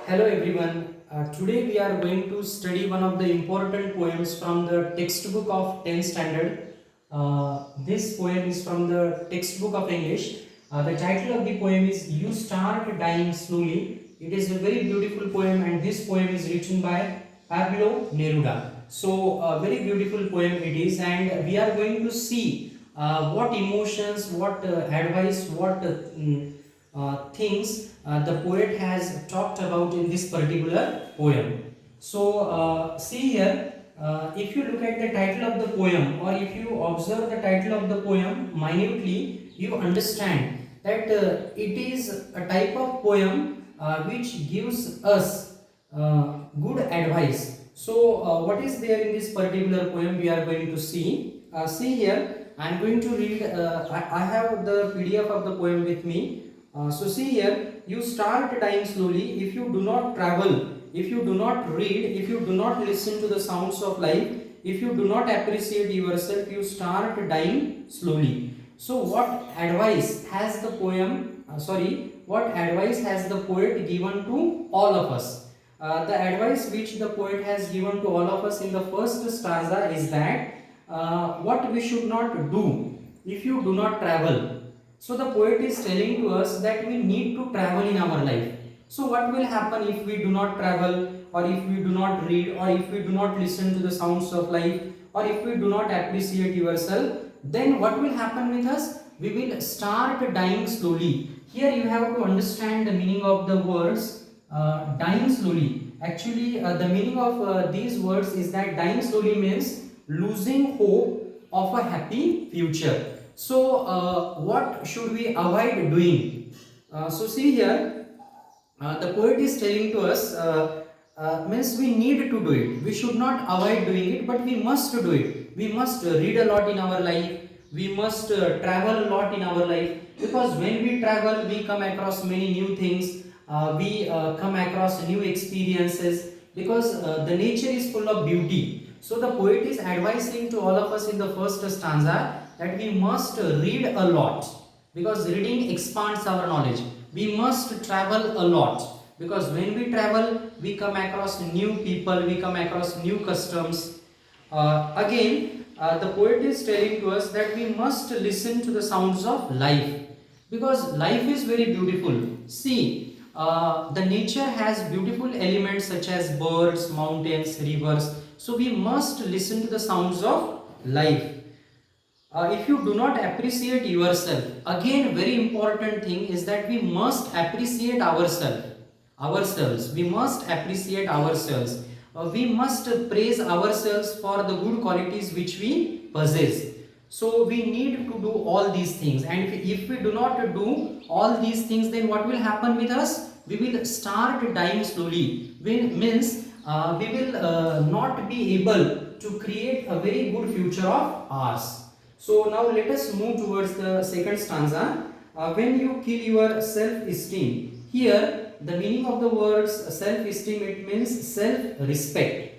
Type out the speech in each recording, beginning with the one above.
Hello everyone. Today we are going to study one of the important poems from the textbook of 10th standard. This poem is from the textbook of English. The title of the poem is You Start Dying Slowly. It is a very beautiful poem and this poem is written by Pablo Neruda. So a very beautiful poem it is, and we are going to see what emotions, what advice, what things the poet has talked about in this particular poem. So, see here, if you look at the title of the poem, or if you observe the title of the poem minutely, you understand that it is a type of poem which gives us good advice. So, what is there in this particular poem we are going to see? See here, I am going to read, I have the PDF of the poem with me. So see here, you start dying slowly if you do not travel, if you do not read, if you do not listen to the sounds of life, if you do not appreciate yourself, you start dying slowly. So what advice has the poem, what advice has the poet given to all of us? The advice which the poet has given to all of us in the first stanza is that what we should not do if you do not travel. So the poet is telling to us that we need to travel in our life. So what will happen if we do not travel, or if we do not read, or if we do not listen to the sounds of life, or if we do not appreciate yourself? Then what will happen with us? We will start dying slowly. Here you have to understand the meaning of the words dying slowly. Actually, the meaning of these words is that dying slowly means losing hope of a happy future. So, what should we avoid doing? So, see here, the poet is telling to us, means we need to do it. We should not avoid doing it, but we must do it. We must read a lot in our life. We must travel a lot in our life, because when we travel, we come across many new things. We come across new experiences, because the nature is full of beauty. So the poet is advising to all of us in the first stanza that we must read a lot, because reading expands our knowledge. We must travel a lot, because when we travel, we come across new people, we come across new customs. Again, the poet is telling to us that we must listen to the sounds of life, because life is very beautiful. See, the nature has beautiful elements such as birds, mountains, rivers. So we must listen to the sounds of life. If you do not appreciate yourself, again very important thing is that we must appreciate ourselves. We must appreciate ourselves. We must praise ourselves for the good qualities which we possess. So we need to do all these things, and if we do not do all these things, then what will happen with us? We will start dying slowly. Means we will not be able to create a very good future of ours. So now let us move towards the second stanza. When you kill your self-esteem. Here the meaning of the words self-esteem, it means self-respect.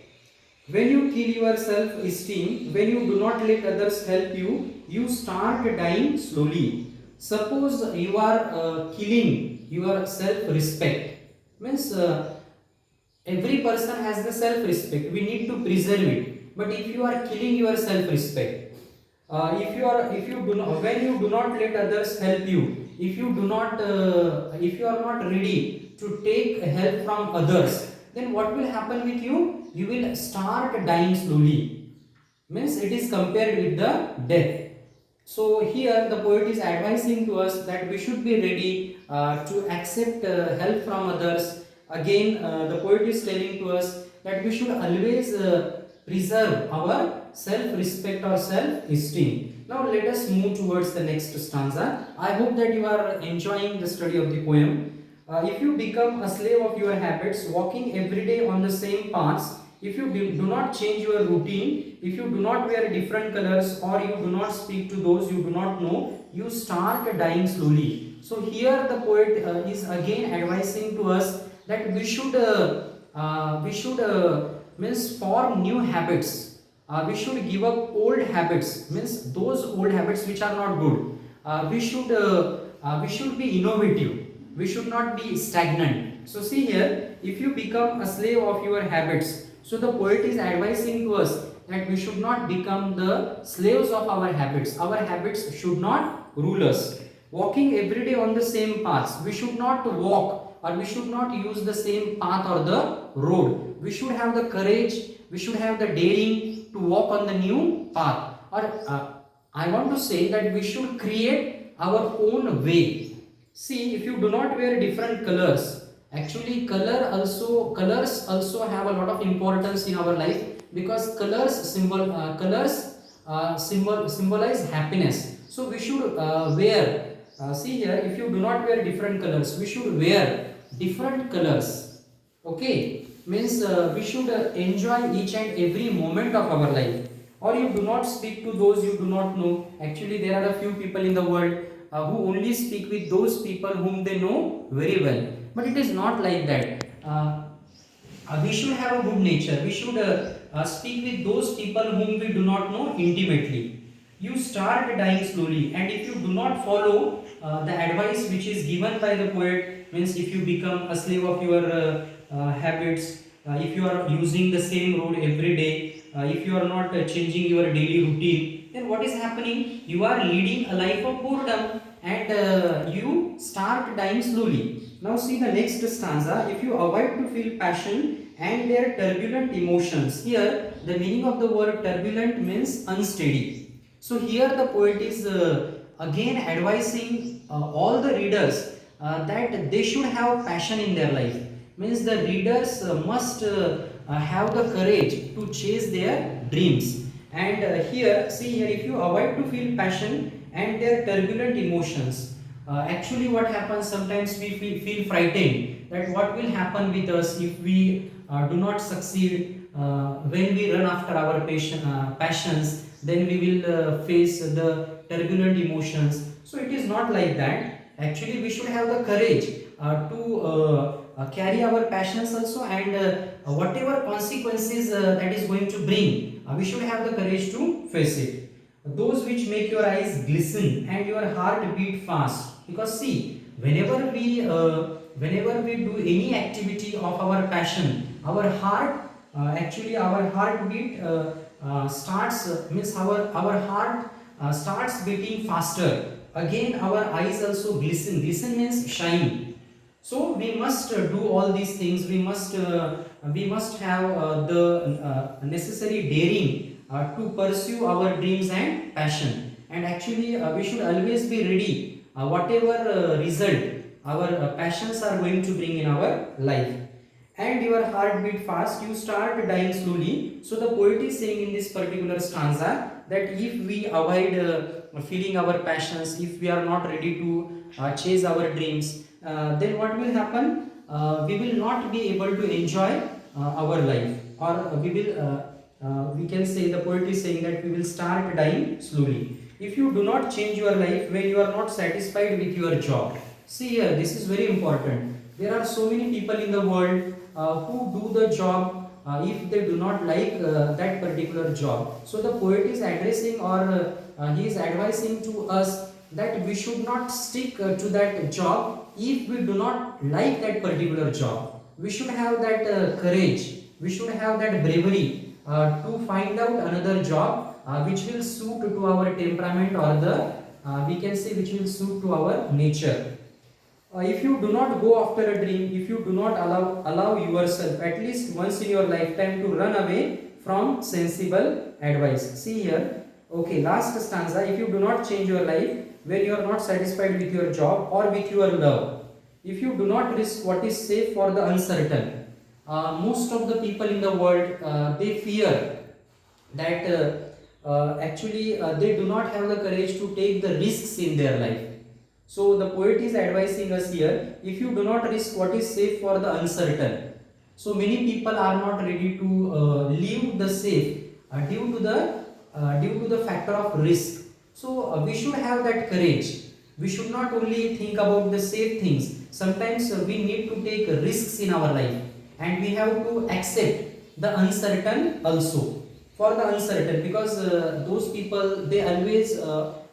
When you kill your self-esteem, when you do not let others help you, you start dying slowly. Suppose you are killing your self-respect. Means every person has the self-respect. We need to preserve it. But if you are killing your self-respect, if you do not, when you do not let others help you, if you do not, if you are not ready to take help from others, then what will happen with you? You will start dying slowly. Means it is compared with the death. So here the poet is advising to us that we should be ready to accept help from others. Again, the poet is telling to us that we should always preserve our self-respect or self-esteem. Now let us move towards the next stanza. I hope that you are enjoying the study of the poem. If you become a slave of your habits, walking every day on the same paths, if you do not change your routine, if you do not wear different colors, or you do not speak to those you do not know, you start dying slowly. So here the poet is again advising to us that we should means form new habits. We should give up old habits, means those old habits which are not good. We should be innovative. We should not be stagnant. So see here, if you become a slave of your habits, so the poet is advising to us that we should not become the slaves of our habits. Our habits should not rule us. Walking every day on the same paths, we should not walk or we should not use the same path or the road. We should have the courage, we should have the daring to walk on the new path. Or I want to say that we should create our own way. See, if you do not wear different colors, actually colors also have a lot of importance in our life, because colors symbolize happiness. So we should wear. See here, if you do not wear different colors, we should wear different colors. Okay, means we should enjoy each and every moment of our life. Or you do not speak to those you do not know. Actually, there are a few people in the world who only speak with those people whom they know very well. But it is not like that. We should have a good nature. We should speak with those people whom we do not know intimately. You start dying slowly, and if you do not follow the advice which is given by the poet, means if you become a slave of your habits, if you are using the same road every day, if you are not changing your daily routine, then what is happening? You are leading a life of boredom, and you start dying slowly. Now see the next stanza. If you avoid to feel passion and their turbulent emotions. Here the meaning of the word turbulent means unsteady. So here the poet is again advising all the readers that they should have passion in their life. Means the readers must have the courage to chase their dreams. And here, see here, if you avoid to feel passion and their turbulent emotions, actually what happens, sometimes we feel frightened that what will happen with us if we do not succeed when we run after our passions, then we will face the turbulent emotions. So it is not like that. Actually we should have the courage to carry our passions also, and whatever consequences that is going to bring, we should have the courage to face it. Those which make your eyes glisten and your heart beat fast, because see, whenever we do any activity of our passion, our heart actually our heartbeat starts means our heart starts beating faster. Again our eyes also glisten means shine. So we must do all these things. We must have the necessary daring to pursue our dreams and passion. And actually we should always be ready whatever result our passions are going to bring in our life. And your heart beat fast, you start dying slowly. So the poet is saying in this particular stanza that if we avoid feeling our passions, if we are not ready to chase our dreams, then what will happen? We will not be able to enjoy our life, or we can say, the poet is saying that we will start dying slowly. If you do not change your life when you are not satisfied with your job. See here, this is very important. There are so many people in the world who do the job if they do not like that particular job. So the poet is addressing, or he is advising to us that we should not stick to that job if we do not like that particular job. We should have that courage, we should have that bravery to find out another job which will suit to our temperament, or the we can say which will suit to our nature. If you do not go after a dream, if you do not allow yourself at least once in your lifetime to run away from sensible advice. See here, okay, last stanza. If you do not change your life when you are not satisfied with your job or with your love, if you do not risk what is safe for the uncertain. Most of the people in the world they fear that actually they do not have the courage to take the risks in their life. So the poet is advising us here, if you do not risk what is safe for the uncertain. So many people are not ready to leave the safe due to the factor of risk. So we should have that courage. We should not only think about the safe things. Sometimes we need to take risks in our life, and we have to accept the uncertain also. For the uncertain, because those people, they always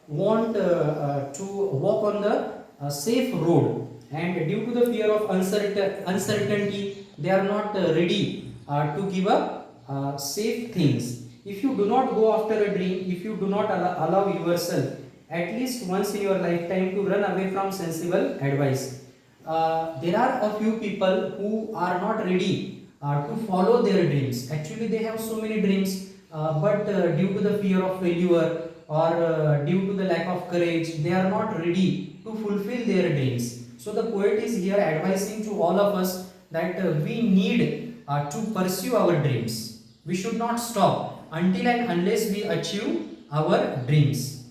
want to walk on the safe road. and due to the fear of uncertainty, they are not ready to give up safe things. If you do not go after a dream, if you do not allow yourself at least once in your lifetime to run away from sensible advice, there are a few people who are not ready to follow their dreams. Actually, they have so many dreams, but due to the fear of failure or due to the lack of courage, they are not ready to fulfill their dreams. So the poet is here advising to all of us that we need to pursue our dreams. We should not stop until and unless we achieve our dreams.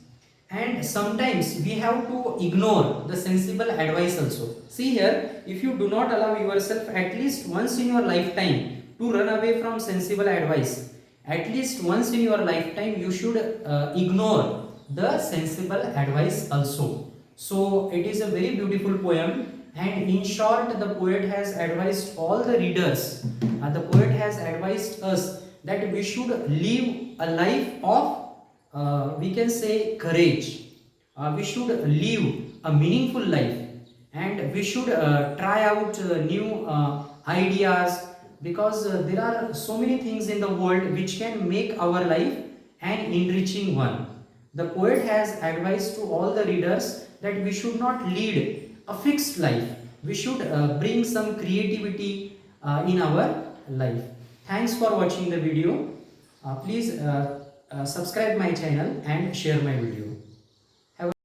And sometimes we have to ignore the sensible advice also. See here, if you do not allow yourself at least once in your lifetime to run away from sensible advice, at least once in your lifetime you should ignore the sensible advice also. So it is a very beautiful poem, and in short the poet has advised all the readers, the poet has advised us that we should live a life of we can say courage. We should live a meaningful life, and we should try out new ideas, because there are so many things in the world which can make our life an enriching one. The poet has advised to all the readers that we should not lead a fixed life. We should bring some creativity in our life. Thanks for watching the video. Please subscribe my channel and share my video. Have a